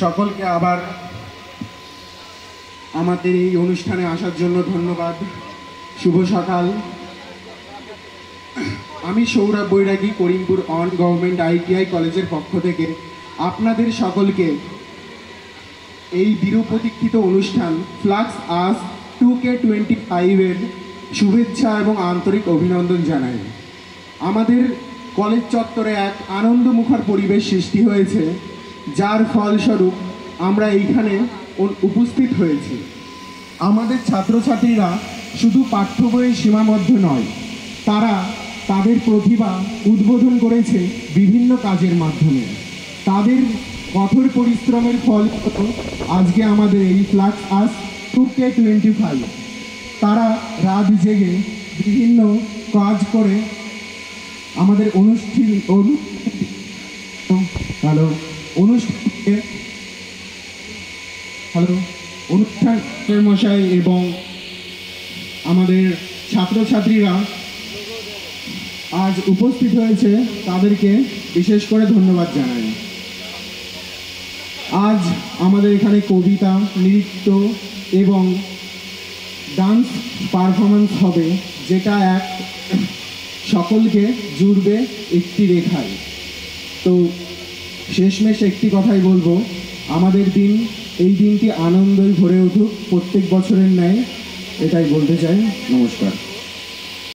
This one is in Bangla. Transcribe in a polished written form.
সকলকে আবার আমাদের এই অনুষ্ঠানে আসার জন্য ধন্যবাদ। শুভ সকাল। আমি সৌরভ বৈরাগী, করিমপুর অন গভর্নমেন্ট ITI কলেজের পক্ষ থেকে আপনাদের সকলকে এই চিরপ্রতীক্ষিত অনুষ্ঠান ফ্লাক্স আস 2K25 এর শুভেচ্ছা এবং আন্তরিক অভিনন্দন জানাই। আমাদের কলেজ চত্বরে এক আনন্দমুখর পরিবেশ সৃষ্টি হয়েছে, যার ফলস্বরূপ আমরা এইখানে উপস্থিত হয়েছি। আমাদের ছাত্রছাত্রীরা শুধু পাঠ্য বইয়ে সীমাবদ্ধ নয়, তারা তাদের প্রতিভা উদ্বোধন করেছে বিভিন্ন কাজের মাধ্যমে। তাদের কঠোর পরিশ্রমের ফল আজকে আমাদের এই ফ্লাক্স আস 2K25। তারা রাত জেগে বিভিন্ন কাজ করে আমাদের অনুষ্ঠানের মশাই এবং আমাদের ছাত্রছাত্রীরা আজ উপস্থিত হয়েছে, তাদেরকে বিশেষ করে ধন্যবাদ জানাই। আজ আমাদের এখানে কবিতা, নৃত্য এবং ডান্স পারফরমেন্স হবে, যেটা এক সকলকে জুড়বে একটি রেখায়। তো শেষমেশ একটি কথাই বলবো, আমাদের এই দিনটি আনন্দই ভরে উঠুক প্রত্যেক বছরের ন্যায়, এটাই বলতে চাই। নমস্কার।